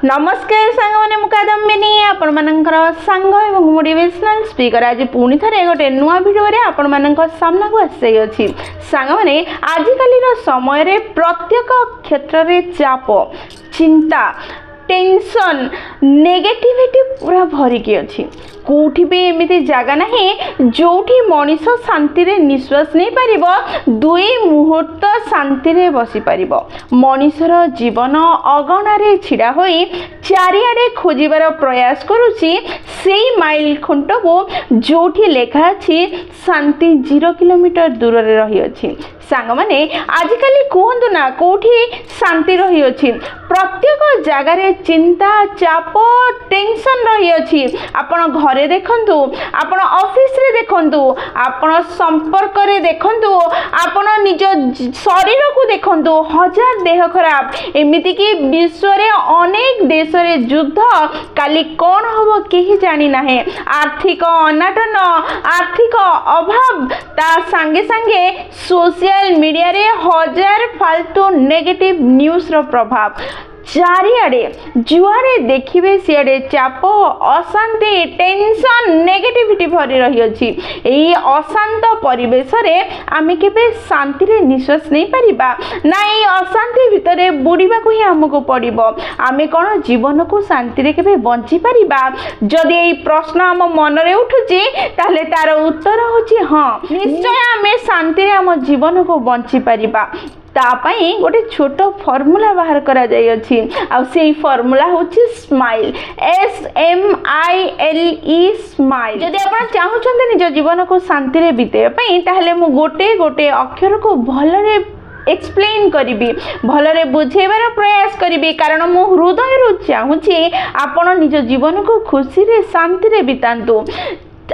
नमस्कार सांग मैंने मुकादमिनी आपण मानकर सांग एवं मोटिवेशनल स्पीकर आज पुणी थे गोटे नुआ भिडियो आपण मान सामना को आसी अच्छी सांग मैंने आजिकल समय रे प्रत्येक क्षेत्र में चाप चिंता टेंशन नेगेटिविटी पूरा भरिकी अच्छी कौटी भी एमती जगह ना जोठी मनीष शांति रे निश्वास नहीं पार दुई मुहूर्त शांति रे बसी पार मनीषर जीवन अगणार छिड़ा होई चारिआडे खोजार प्रयास करुची सेई माइल खुंट को जोठी लेखा अच्छी शांति 0 किलोमीटर दूर रे रही अच्छी सांग मैंने आजिकल कहतु ना कौटी शांति रही अच्छी प्रत्येक जगार चिंता चाप टेंशन रही अच्छी आपण घरे देखंतु आपण ऑफिस रे देखंतु आपण संपर्क रे देखंतु आपण निज शरीर को देखंतु हजार देह खराब एमिति कि विश्व रे अनेक देश रे युद्ध काली कौन हबो केही जानी नाहे आर्थिक अनाटन आर्थिक अभाव ता संगे संगे सोशल मीडिया रे हजार फालतू नेगेटिव न्यूज रो प्रभाव चारिआडे जुआड़े देखिए सियाड़े चाप अशांति टेंशन नेगेटिविटी भरी रही अच्छी यही अशांत परिवेश रे आमे केबे शांति रे निश्वास नहीं पारिबा ना ये अशांति भितरे बुड़ीबा को ही हमको पड़िबो आमे कोन जीवन को शांति रे केबे बंची पारिबा जदि एई प्रश्न हम मन रे उठुची ताहले तार उत्तर होची हां निश्चय आमे शांति रे हम जीवन को बंची पारिबा तापाई गोटे छोट फॉर्मूला बाहर करा जाय अछि आ सेई फॉर्मूला होछि स्माइल SMILE स्माइल जदि आपण चाहू छथि निज जीवन को शांति रे बिते पई ताहले मु गोटे गोटे अक्षर को भलरे एक्सप्लेन करी भलरे बुझेबार प्रयास करी कारण मु हृदय रु चाहूछि आपण निज जीवन को खुशी रे शांति रे बितांतु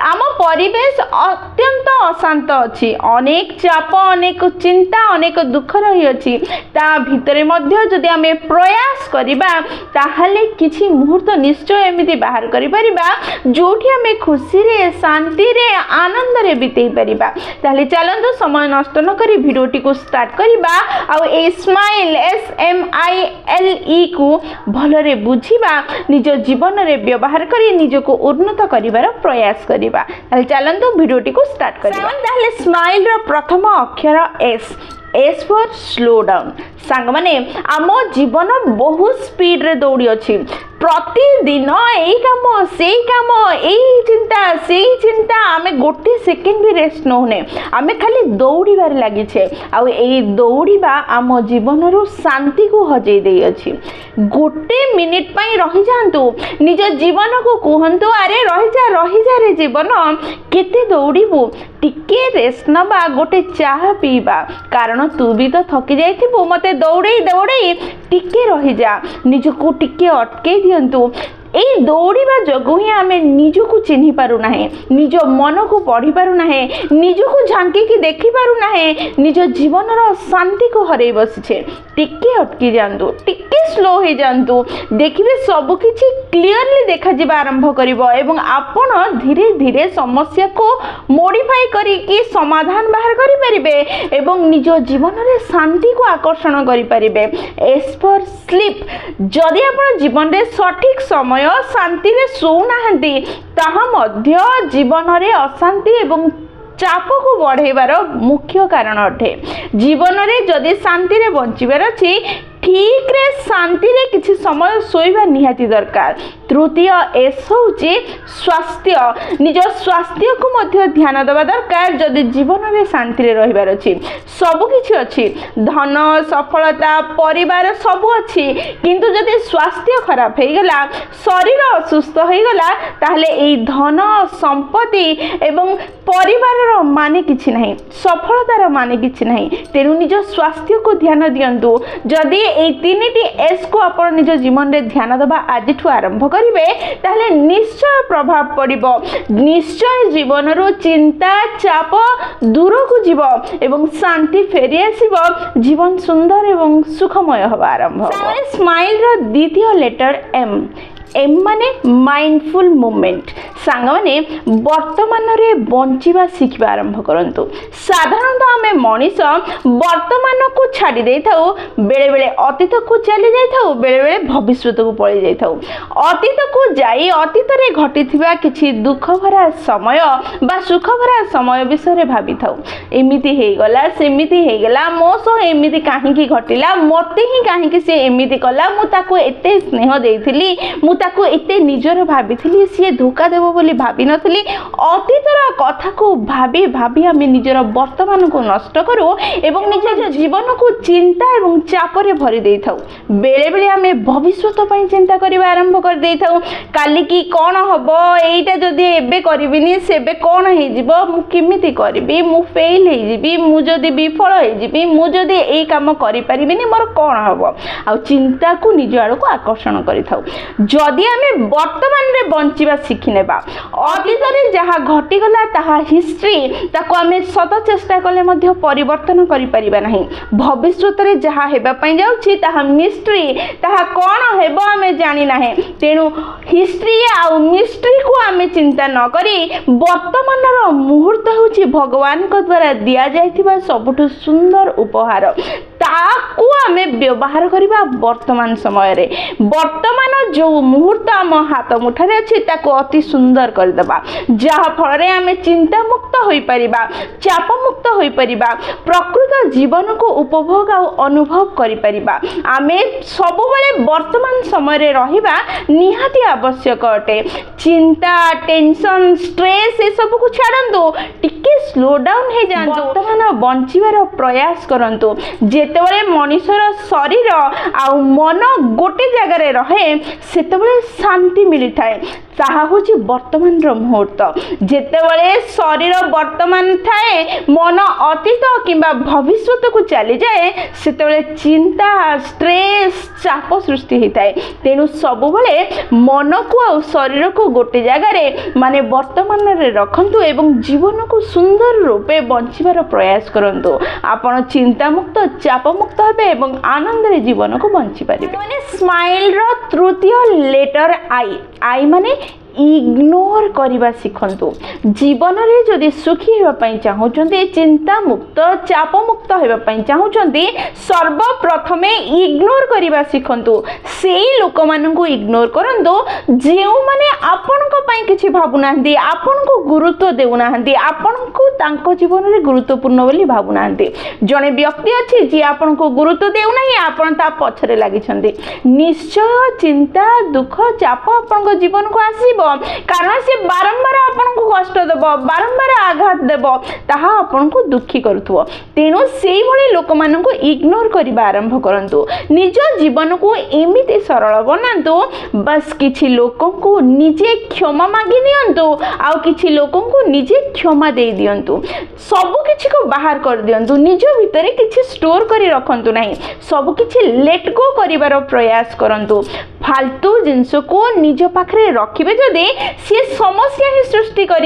आम परिवेश अत्यंत अशांत अच्छी अनेक चाप अनेक चिंता अनेक दुख रही अच्छी ता भितरे मध्य जदि आमे प्रयास करिबा ताहले किछि मुहूर्त निश्चय एमिति बाहर करि परिबा जोठी आमे खुशी रे शांति रे आनंद रे बितेई परिबा ताहले चलंतु समय नष्ट न करी वीडियोटी को स्टार्ट करिबा आ ए स्माइल SMILE को भलरे बुझिबा निज जीवन रे व्यवहार करी निजको उन्नत करिवार प्रयास करी चलतु भिडियोटी को स्टार्ट करें स्माइल रो प्रथम अक्षर S फॉर स्लो डाउन सांग माने आम जीवन बहुत स्पीड रे दौड़ी अच्छी प्रतिदिन यही काम से काम यही चिंता आमे गोटे सेकेंड भी रेस्ट नौने आमे खाली दौड़ार लगी आई दौड़ा आम जीवन रो शांति को हजे दे अच्छी गोटे मिनिट पाई रही जातु निज जीवन को कहतु अरे रही जा रे जीवन केते दौड़बू टिके रेस्ट नबा गोटे चाह पीबा कारण तू भी तो थकी जाइथिबु मते दौड़े टिके रही जा निजको टिके अटके दियंतु एई दौड़ा जगू ही आमे निजको चिन्हि पारु नाहे निज मन को पढ़ी पारु नाहे निजको झांकी की देखि पारु नाहे निज जीवन रो शांति को हरई बसिछे टिके अटकी जांतु टिके स्लो हो जांतु देखिबे सब किछि क्लियरली देखा जिबा आरंभ करिवो एवं आपण धीरे धीरे समस्या को मॉडिफाई करी कि समाधान बाहर करि परिबे एवं निज जीवन रे शांति को आकर्षण करि परिबे एस फॉर स्लीप जदि आपण जीवन रे सठिक समय शांति रे सोना ताहा मध्य जीवन रे अशांति एवं चाप को बढ़ेबार मुख्य कारण अटे जीवन रे जदि शांति रे बंचिबार अछि ठीक रे शांति रे किछि समय सोइबा निहाती दरकार तृतीय एस होची स्वास्थ्य निज स्वास्थ्य को मध्य ध्यान देवा दरकार जदि जीवन रे शांति रे रहिबार अछि सब किछि अछि धन सफलता परिवार सब अछि किंतु जदि स्वास्थ्य खराब हे गला शरीर असुस्थ हे गला ताहले एई धन संपत्ति एवं परिवार रो माने किछि नहीं सफलता रो माने किछि नहीं तेनु निज स्वास्थ्य को ध्यान दियंतु जदि ए तीनिटी एस को आपण निज जीवन रे ध्यान देबा आज ठु आरंभ करिवे ताहले निश्चय प्रभाव पड़िबो निश्चय जीवन रो चिंता चाप दूर को जीवो एवं शांति फेरी आसीबो जीवन सुंदर एवं सुखमय होबा आरंभ होबो स्माइल रो द्वितीय लेटर एम माने माइंडफुल मूवमेंट ସାଙ୍ଗମାନେ ବର୍ତ୍ତମାନରେ ବଞ୍ଚିବା ଶିଖିବା ଆରମ୍ଭ କରନ୍ତୁ। ସାଧାରଣତଃ ଆମେ ମଣିଷ ବର୍ତ୍ତମାନକୁ ଛାଡ଼ି ଦେଇଥାଉ, ବେଳେବେଳେ ଅତୀତକୁ ଚାଲି ଯାଇଥାଉ, ବେଳେବେଳେ ଭବିଷ୍ୟତକୁ ପଳେଇ ଯାଇଥାଉ। ଅତୀତକୁ ଯାଇ ଅତୀତରେ ଘଟିଥିବା କିଛି ଦୁଃଖ ଭରା ସମୟ ବା ସୁଖ ଭରା ସମୟ ବିଷୟରେ ଭାବିଥାଉ। ଏମିତି ହେଇଗଲା, ସେମିତି ହେଇଗଲା, ମୋ ସହ ଏମିତି କାହିଁକି ଘଟିଲା, ମୋତେ ହିଁ କାହିଁକି ସେ ଏମିତି କଲା, ମୁଁ ତାକୁ ଏତେ ସ୍ନେହ ଦେଇଥିଲି, ମୁଁ ତାକୁ ଏତେ ନିଜର ଭାବିଥିଲି, ସିଏ ଧୋକା ଦେବ ବୋଲି ଭାବିନଥିଲି। ଅତୀତର କଥାକୁ ଭାବି ଭାବି ଆମେ ନିଜର ବର୍ତ୍ତମାନକୁ ନଷ୍ଟ କରୁ ଏବଂ ନିଜ ଜୀବନକୁ ଚିନ୍ତା ଏବଂ ଚାପରେ ଭରି ଦେଇଥାଉ। ବେଳେବେଳେ ଆମେ ଭବିଷ୍ୟତ ପାଇଁ ଚିନ୍ତା କରିବା ଆରମ୍ଭ କରିଦେଇଥାଉ। କାଲିକି କ'ଣ ହେବ, ଏଇଟା ଯଦି ଏବେ କରିବିନି ସେବେ କ'ଣ ହେଇଯିବ, ମୁଁ କେମିତି କରିବି, ମୁଁ ଫେଲ୍ ହେଇଯିବି, ମୁଁ ଯଦି ବିଫଳ ହେଇଯିବି, ମୁଁ ଯଦି ଏଇ କାମ କରିପାରିବିନି ମୋର କ'ଣ ହେବ, ଆଉ ଚିନ୍ତାକୁ ନିଜ ଆଡ଼କୁ ଆକର୍ଷଣ କରିଥାଉ। ଯଦି ଆମେ ବର୍ତ୍ତମାନରେ ବଞ୍ଚିବା ଶିଖିନେବା, ଅତୀତରେ ଯାହା ଘଟିଗଲା ତାହା ହିଷ୍ଟ୍ରି, ତାକୁ ଆମେ ଶତ ଚେଷ୍ଟା କଲେ ମଧ୍ୟ ପରିବର୍ତ୍ତନ କରିପାରିବା ନାହିଁ। ଭବିଷ୍ୟତରେ ଯାହା ହେବା ପାଇଁ ଯାଉଛି ତାହା ମିଷ୍ଟ୍ରି, ତାହା କ'ଣ ହେବ ଆମେ ଜାଣିନାହେଁ। ତେଣୁ ହିଷ୍ଟ୍ରି ଆଉ ମିଷ୍ଟ୍ରିକୁ ଆମେ ଚିନ୍ତା ନ କରି ବର୍ତ୍ତମାନର ମୁହୂର୍ତ୍ତ ହେଉଛି ଭଗବାନଙ୍କ ଦ୍ୱାରା ଦିଆଯାଇଥିବା ସବୁଠୁ ସୁନ୍ଦର ଉପହାର, ତାକୁ ଆମେ ବ୍ୟବହାର କରିବା ବର୍ତ୍ତମାନ ସମୟରେ। ବର୍ତ୍ତମାନ ଯେଉଁ ମୁହୂର୍ତ୍ତ ଆମ ହାତ ମୁଠାରେ ଅଛି ତାକୁ ଅତି ସୁନ୍ଦର କରିଦେବା, ଯାହାଫଳରେ ଆମେ ଚିନ୍ତାମୁକ୍ତ ହୋଇପାରିବା, ଚାପମୁକ୍ତ ହୋଇପାରିବା, ପ୍ରକୃତ ଜୀବନକୁ ଉପଭୋଗ ଆଉ ଅନୁଭବ କରିପାରିବା। ଆମେ ସବୁବେଳେ ବର୍ତ୍ତମାନ ସମୟରେ ରହିବା ନିହାତି ଆବଶ୍ୟକ ଅଟେ। ଚିନ୍ତା, ଟେନସନ୍, ଷ୍ଟ୍ରେସ୍ ଏସବୁକୁ ଛାଡ଼ନ୍ତୁ, ଟିକେ ସ୍ଲୋ ଡାଉନ୍ ହେଇଯାଆନ୍ତୁ, ବର୍ତ୍ତମାନ ବଞ୍ଚିବାର ପ୍ରୟାସ କରନ୍ତୁ। ଯେତେବେଳେ ମଣିଷର ଶରୀର ଆଉ ମନ ଗୋଟେ ଜାଗାରେ ରହେ ସେତେବେଳେ ଶାନ୍ତି ମିଳିଥାଏ, ତାହା ହେଉଛି ବର୍ତ୍ତମାନର ମୁହୂର୍ତ୍ତ। ଯେତେବେଳେ ଶରୀର ବର୍ତ୍ତମାନ ଥାଏ, ମନ ଅତୀତ କିମ୍ବା ଭବିଷ୍ୟତକୁ ଚାଲିଯାଏ, ସେତେବେଳେ ଚିନ୍ତା, ଷ୍ଟ୍ରେସ୍, ଚାପ ସୃଷ୍ଟି ହୋଇଥାଏ। ତେଣୁ ସବୁବେଳେ ମନକୁ ଆଉ ଶରୀରକୁ ଗୋଟେ ଜାଗାରେ ମାନେ ବର୍ତ୍ତମାନରେ ରଖନ୍ତୁ ଏବଂ ଜୀବନକୁ ସୁନ୍ଦର ରୂପେ ବଞ୍ଚିବାର ପ୍ରୟାସ କରନ୍ତୁ। ଆପଣ ଚିନ୍ତାମୁକ୍ତ, ଚାପମୁକ୍ତ ହେବେ ଏବଂ ଆନନ୍ଦରେ ଜୀବନକୁ ବଞ୍ଚିପାରିବେ। ମାନେ ସ୍ମାଇଲ୍ର ତୃତୀୟ ଲେଟର ଆଇ। ଆଇ ମାନେ ଇଗ୍ନୋର କରିବା ଶିଖନ୍ତୁ। ଜୀବନରେ ଯଦି ସୁଖୀ ହେବା ପାଇଁ ଚାହୁଁଛନ୍ତି, ଚିନ୍ତାମୁକ୍ତ, ଚାପମୁକ୍ତ ହେବା ପାଇଁ ଚାହୁଁଛନ୍ତି, ସର୍ବପ୍ରଥମେ ଇଗ୍ନୋର କରିବା ଶିଖନ୍ତୁ। ସେଇ ଲୋକମାନଙ୍କୁ ଇଗ୍ନୋର କରନ୍ତୁ ଯେଉଁମାନେ ଆପଣଙ୍କ ପାଇଁ କିଛି ଭାବୁନାହାନ୍ତି, ଆପଣଙ୍କୁ ଗୁରୁତ୍ୱ ଦେଉନାହାନ୍ତି, ଆପଣଙ୍କୁ ତାଙ୍କ ଜୀବନରେ ଗୁରୁତ୍ୱପୂର୍ଣ୍ଣ ବୋଲି ଭାବୁନାହାନ୍ତି। ଜଣେ ବ୍ୟକ୍ତି ଅଛି ଯିଏ ଆପଣଙ୍କୁ ଗୁରୁତ୍ୱ ଦେଉନାହିଁ, ଆପଣ ତା ପଛରେ ଲାଗିଛନ୍ତି। ନିଶ୍ଚୟ ଚିନ୍ତା, ଦୁଃଖ, ଚାପ ଆପଣଙ୍କ ଜୀବନକୁ ଆସିବ, କାରଣ ସେ ବାରମ୍ବାର ଆପଣଙ୍କୁ କଷ୍ଟ ଦେବ, ବାରମ୍ବାର ଆଘାତ ଦେବ, ତାହା ଆପଣଙ୍କୁ ଦୁଃଖୀ କରୁଥିବ। ତେଣୁ ସେଇଭଳି ଲୋକମାନଙ୍କୁ ଇଗ୍ନୋର କରିବା ଆରମ୍ଭ କରନ୍ତୁ। ନିଜ ଜୀବନକୁ ଏମିତି ସରଳ ବନାନ୍ତୁ, ବାସ୍ କିଛି ଲୋକଙ୍କୁ ନିଜେ କ୍ଷମା ମାଗି ନିଅନ୍ତୁ, ଆଉ କିଛି ଲୋକଙ୍କୁ ନିଜେ କ୍ଷମା ଦେଇ ଦିଅନ୍ତୁ। ସବୁ କିଛିକୁ ବାହାର କରିଦିଅନ୍ତୁ, ନିଜ ଭିତରେ କିଛି ଷ୍ଟୋର କରି ରଖନ୍ତୁ ନାହିଁ, ସବୁକିଛି ଲେଟ୍ ଗୋ କରିବାର ପ୍ରୟାସ କରନ୍ତୁ। फालतू जिनस को निज पाखे रखिए जदि सी समस्या ही सृष्टि कर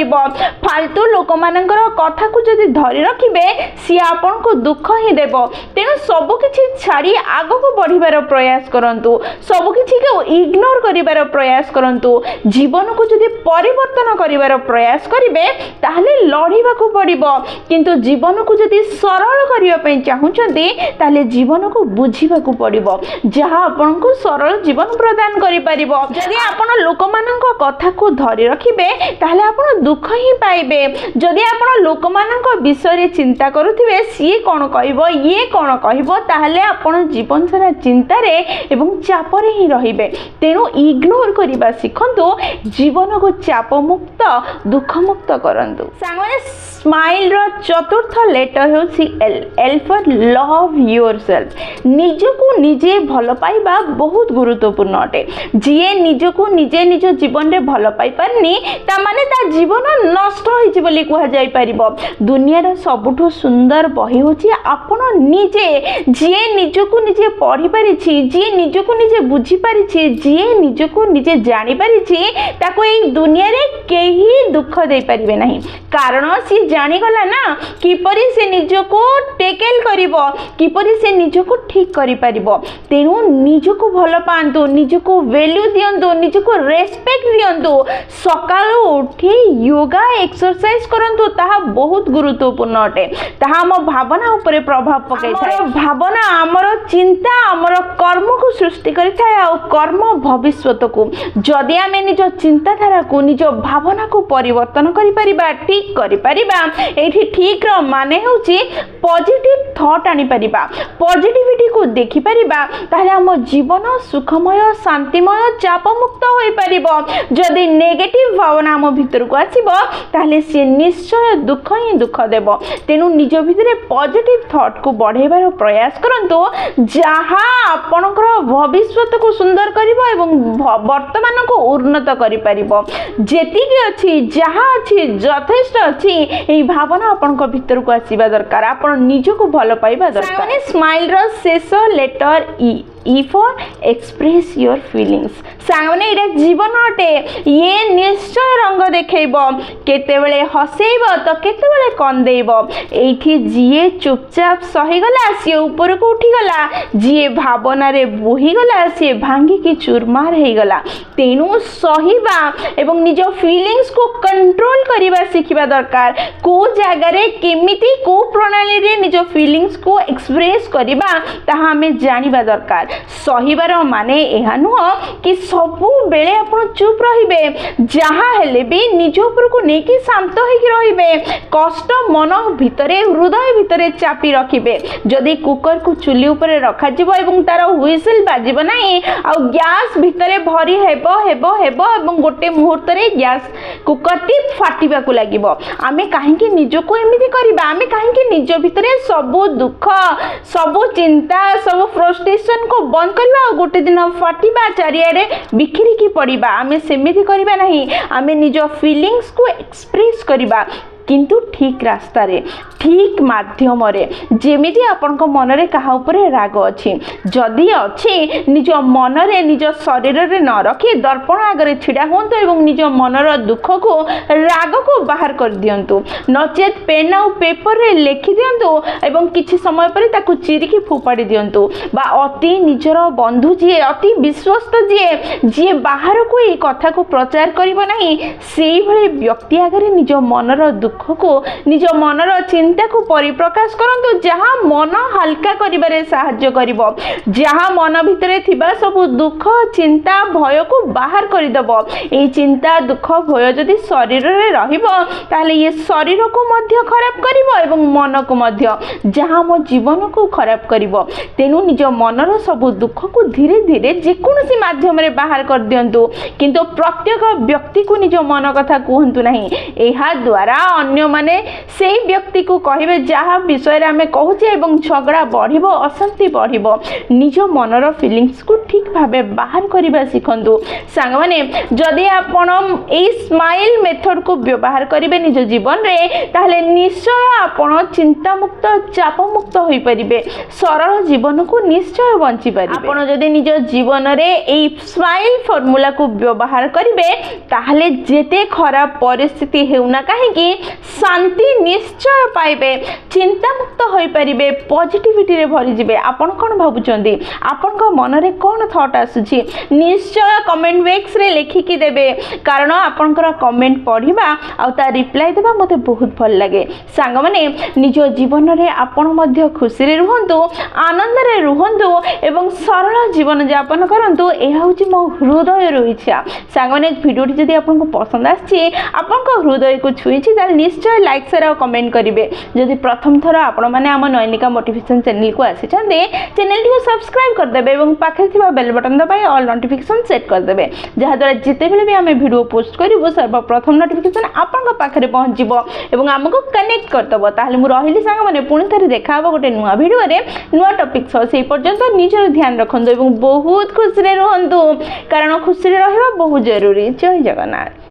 फालतू लोक मान कथा को जदि धरी रखिए सी आपण को दुख ही देव। तेणु सबकि छाड़ी आग को बढ़िबार प्रयास करंतु, सबकि को इग्नोर करिबार प्रयास करंतु। जीवन को जदि परिवर्तन करिबार प्रयास करिवे ताहले लड़िबाकू पड़िबो, किंतु जीवन को जदि सरल करिया पई चाहुचंती ताहले जीवन को बुझिबाकू पड़िबो, जहाँ आपनको सरल जीवन प्रदान करि परिबो। जदि आपण लोक मानक कथा को धरि रखिबे ताहले आपण दुख ही पाइबे। जदि आपण लोक मानक विषय चिंता करुथिबे सी कोन कहइबो ये कोन कहइबो ताहले आपण जीवन सारा चिंता रे एवं चाप रे ही रहिबे। तेणु इग्नोर करिबा सिखंतु, जीवन को चाप मुक्त दुख मुक्त करंतु। सांगने स्माइल रो चतुर्थ लेटर होसी L. L for love yourself. निजको निजे भल पाइबा बहुत गुरुत्वपूर्ण अटे। जिए निजको निजे निज जीवन रे भल पाई पारनी ता माने ता जीवन नष्ट होइछि बोली कुहा जाय परिबो। दुनिया रो सबुठो सुंदर बही होछि आपण निजे। जिए निजको निजे पढ़ी परिछि, जिए निजको निजे बुझी परिछि, जिए निजको निजे जानि परिछि ताको एई दुनिया रे केही दुख दे परिबे नाही, कारण सी जानीगला ना किपरि से निजको टेकल करिवो किपरि से निजको ठीक करि परिबो तेणु निजको भल पांतु निजको वैल्यू दियंतु निजको रेस्पेक्ट दियंतु सकाळु उठी योगा एक्सरसाइज करंतु ताहा बहुत गुरुत्वपूर्ण अटे ताहा हम भावना ऊपर प्रभाव पकाई थाए भावना हमर चिंता हमर कर्म को सृष्टि करि थाए आ कर्म भविष्यत को जदि आमे निज चिंताधारा को निज भावना को परिवर्तन करि परिबा ठीक करि परिबा एठी ठीक रो माने होची पॉजिटिव थॉट आनी परिबा पॉजिटिविटी को देखि परिबा ताले हम जीवन सुखमय शांतिमय चाप मुक्त होई परिबो जदि नेगेटिव भावना हम भीतर को आसीबो ताले से निश्चय दुख ही दुख देबो तेनु निज भीतर पॉजिटिव थॉट को बढ़ेबार प्रयास करंतो जहा आपनकर भविष्यत को सुंदर करिवो एवं वर्तमान को उन्नत करि परिबो जेति कि अछि जहा अछि यथेष्ट अछि एई भावना आपनक भीतर को आसीबा दरकार आपन निज को भलो पाइबा दरकार माने स्माइल रो शेष letter E for express your feelings सांगने एटा जीवन अटे ये निश्चय रंग देखैबो केतेबेले हसेइबो तो केतेबेले कंदेइबो एठी जिए चुपचाप सही गला से ऊपर को उठी गला जिए भावना रे बोही गला से भांगी की चूरमार हे गला तेनु सहीबा एवं निज फीलिंग्स को कंट्रोल करिबा सिखिबा दरकार को जागा रे केमिति को प्रणाली रे निज फीलिंग्स को एक्सप्रेस करिबा ताहा हमें जानिबा दरकार सहीबार माने एहा नुह कि सबु बेले आपण चुप रहिबे जहा हेले भी निज ऊपर को नेकी शांत होई रहिबे कष्ट मन भितरे हृदय भितरे चापी रखिबे जदि कुकर को चुली ऊपर रखा जिवो एवं तार हुइसिल बाजिबो नाही आ गैस भितरे भरी हेबो हेबो हेबो एवं गोटे मुहूर्त रे गैस कुकर टी फाटिबा को लागिबो आमे काहे कि निज को एमिति करबा आमे काहे कि निज भितरे सबु दुख सबु चिंता सबु फ्रस्ट्रेशन को बंद करबा आ गोटे दिन फाटिबा चारियाडे बिखरी की पड़िबा आमे सेमिति करबा नाही आमे निज फीलिंग्स को एक्सप्रेस करबा किंतु ठीक रास्ता रे ठीक माध्यम रे जेमिति आपनक मन रे कहा ऊपर राग अछि जदि अछि निज मन रे निज शरीर रे न रखी दर्पण आगे छिड़ा होंतु एवं निज मनर दुख को राग को बाहर कर दियंतु नचेत पेन और पेपर रे लिखि दियंतु एवं किछि समय पर ताकू चिरिकी फोपाड़ी दियंतु बा अति निजर बंधु जी अति विश्वस्त जी बाहर को ए कथा को प्रचार करिवो नाही सेही भली व्यक्ति आगे निज मनर दुख को निज मनर चिंता को परिप्रकाश करंतु जहां मन हल्का करिबारे सहाय्य करिवो जहां मन भितरे थिबा सब दुख चिंता भय को बाहर करि दबो ए चिंता दुख भय जदि शरीर रे रहिबो ताले ये शरीर को मध्य खराब करिवो एवं मन को मध्य जहां मो जीवन को खराब करिवो तेनु निज मनर सब दुख को धीरे धीरे जे कोनोसी माध्यम रे बाहर कर दियंतु किंतु प्रत्येक व्यक्ति को निज मन कथा कहंतु नाही एहा द्वारा अन्य माने से व्यक्ति को कहिबे जहाँ विषय आमे कहूचे एवं झगड़ा बढ़िबो अशांति बढ़िबो निज मनर फीलिंग्स को ठीक भाबे बाहर करिबा सिखंतु सांग माने जदि आपण ए स्माइल मेथड को व्यवहार करिवे निज जीवन रे ताहले निश्चय आपण चिंता मुक्त चाप मुक्त होई परिबे सरल जीवन को निश्चय बंची परिबे आपण जदि निज जीवन रे ए स्माइल फॉर्मूला को व्यवहार करिवे ताहले जेते खराब परिस्थिति हेउना काहे कि शांति निश्चय पाइबे चिंता मुक्त होई परिबे पॉजिटिविटी रे भरी जिवे आपण कोन भाबुचंदी आपण को मन रे कोन थॉट आसुची निश्चय कमेंट बॉक्स रे लिखि कि देबे कारण आपण को कमेंट पढिबा आ ता रिप्लाई देबा मते बहुत भल लागे सांग माने निज जीवन रे आपण मध्ये खुशी रे रहंतु आनंद रे रहंतु एवं सरल जीवन यापन करंतु एहा होची मो हृदय रो इच्छा सांग माने वीडियो जदि आपण को पसंद आछि आपण को हृदय को छुईछि ताल निश्चय लाइक शेयर और कमेंट करिवे जदि प्रथम थर आपण माने हम नयनिका मोटिवेशन चैनल को आसी चंदे चैनल को सब्सक्राइब कर देबे एवं पाखे थिबा बेल बटन दबाई ऑल नोटिफिकेशन सेट कर देबे जहा द्वारा जिते बेले भी हम वीडियो पोस्ट करिवो सर्वप्रथम नोटिफिकेशन आपण को पाखे पहुंच जिवो एवं हमको कनेक्ट कर दबो ताले मु रहिली संग माने पुणी थरे देखा हबो गोटे नुवा वीडियो रे नुवा टॉपिक सो सेई पर्यंत निजर ध्यान रखंदो एवं बहुत खुशी रे रहंतु कारण खुशी रे रहबा बहुत जरूरी जय जगन्नाथ।